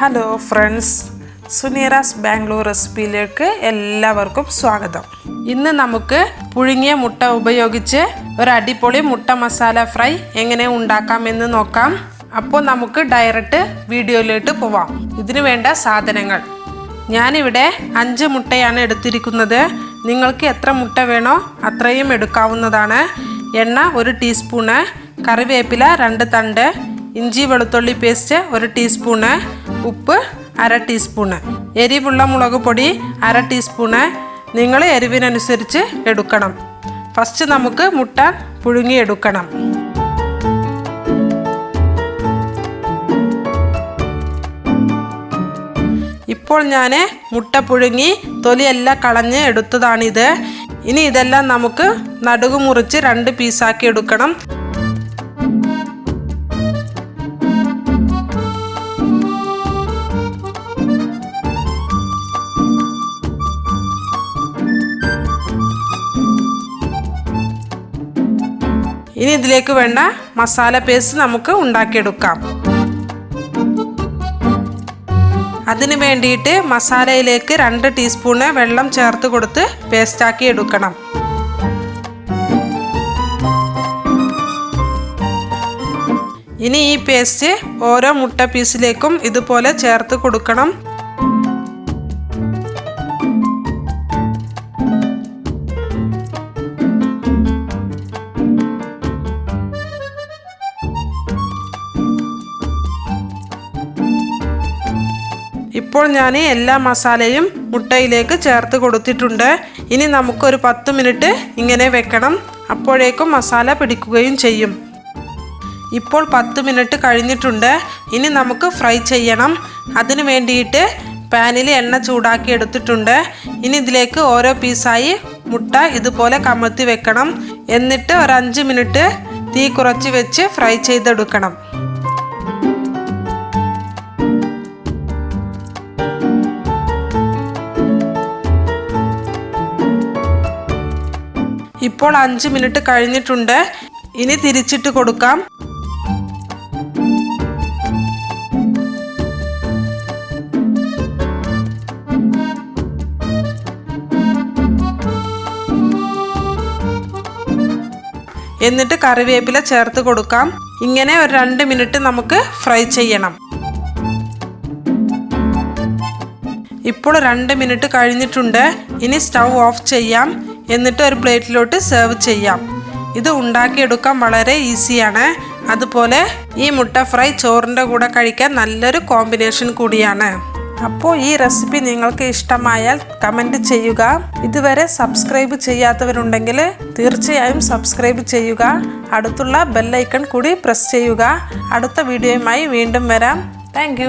Hello friends, Suneera's Bangalore റെസിപ്പിയിലേക്ക് എല്ലാവർക്കും സ്വാഗതം. ഇന്ന് നമുക്ക് പുഴുങ്ങിയ മുട്ട ഉപയോഗിച്ച് ഒരു അടിപൊളി മുട്ട മസാല ഫ്രൈ എങ്ങനെ ഉണ്ടാക്കാമെന്ന് നോക്കാം. അപ്പോൾ നമുക്ക് ഡയറക്റ്റ് വീഡിയോയിലേക്ക് പോവാം. ഇതിനു വേണ്ട സാധനങ്ങൾ. ഞാൻ ഇവിടെ 5 മുട്ടയാണ് എടുത്തിരിക്കുന്നത്. നിങ്ങൾക്ക് എത്ര മുട്ട വേണോ അത്രയും എടുക്കാവുന്നതാണ്. എണ്ണ 1 ടീസ്പൂൺ, കറിവേപ്പില 2 തണ്ട്, ഇഞ്ചി വെളുത്തുള്ളി പേസ്റ്റ് 1 ടീസ്പൂൺ, ഉപ്പ് 1/2 ടീസ്പൂൺ, എരിവുള്ള മുളക് പൊടി 1/2 ടീസ്പൂൺ. നിങ്ങൾ എരിവിനനുസരിച്ച് എടുക്കണം. ഫസ്റ്റ് നമുക്ക് മുട്ട പുഴുങ്ങിയെടുക്കണം. ഇപ്പോൾ ഞാൻ മുട്ട പുഴുങ്ങി തൊലിയെല്ലാം കളഞ്ഞ് എടുത്തതാണിത്. ഇനി ഇതെല്ലാം നമുക്ക് നടുകു മുറിച്ച് 2 പീസാക്കി എടുക്കണം. ഇനി ഇതിലേക്ക് വേണ്ട മസാല പേസ്റ്റ് നമുക്ക് ഉണ്ടാക്കിയെടുക്കാം. അതിനു വേണ്ടിയിട്ട് മസാലയിലേക്ക് 2 ടീസ്പൂൺ വെള്ളം ചേർത്ത് കൊടുത്ത് പേസ്റ്റാക്കി എടുക്കണം. ഇനി ഈ പേസ്റ്റ് ഓരോ മുട്ട പീസിലേക്കും ഇതുപോലെ ചേർത്ത് കൊടുക്കണം. ഇപ്പോൾ ഞാൻ എല്ലാ മസാലയും മുട്ടയിലേക്ക് ചേർത്ത് കൊടുത്തിട്ടുണ്ട്. ഇനി നമുക്കൊരു 10 മിനിറ്റ് ഇങ്ങനെ വെക്കണം. അപ്പോഴേക്കും മസാല പിടിക്കുകയും ചെയ്യും. ഇപ്പോൾ 10 മിനിറ്റ് കഴിഞ്ഞിട്ടുണ്ട്. ഇനി നമുക്ക് ഫ്രൈ ചെയ്യണം. അതിനു വേണ്ടിയിട്ട് പാനിൽ എണ്ണ ചൂടാക്കി എടുത്തിട്ടുണ്ട്. ഇനി ഇതിലേക്ക് ഓരോ പീസായി മുട്ട ഇതുപോലെ കമഴ്ത്തി വെക്കണം. എന്നിട്ട് ഒരു 5 മിനിറ്റ് തീ കുറച്ച് വെച്ച് ഫ്രൈ ചെയ്തെടുക്കണം. ഇപ്പോൾ 5 മിനിറ്റ് കഴിഞ്ഞിട്ടുണ്ട്. ഇനി തിരിച്ചിട്ട് കൊടുക്കാം. എന്നിട്ട് കറിവേപ്പില ചേർത്ത് കൊടുക്കാം. ഇങ്ങനെ ഒരു 2 മിനിറ്റ് നമുക്ക് ഫ്രൈ ചെയ്യണം. ഇപ്പോൾ 2 മിനിറ്റ് കഴിഞ്ഞിട്ടുണ്ട്. ഇനി സ്റ്റൗ ഓഫ് ചെയ്യാം. എന്നിട്ട് ഒരു പ്ലേറ്റിലോട്ട് സെർവ് ചെയ്യാം. ഇത് ഉണ്ടാക്കിയെടുക്കാൻ വളരെ ഈസിയാണ്. അതുപോലെ ഈ മുട്ട ഫ്രൈ ചോറിൻ്റെ കൂടെ കഴിക്കാൻ നല്ലൊരു കോമ്പിനേഷൻ കൂടിയാണ്. അപ്പോൾ ഈ റെസിപ്പി നിങ്ങൾക്ക് ഇഷ്ടമായാൽ കമൻറ്റ് ചെയ്യുക. ഇതുവരെ സബ്സ്ക്രൈബ് ചെയ്യാത്തവരുണ്ടെങ്കിൽ തീർച്ചയായും സബ്സ്ക്രൈബ് ചെയ്യുക. അടുത്തുള്ള ബെല്ലൈക്കൺ കൂടി പ്രസ് ചെയ്യുക. അടുത്ത വീഡിയോയുമായി വീണ്ടും വരാം. താങ്ക്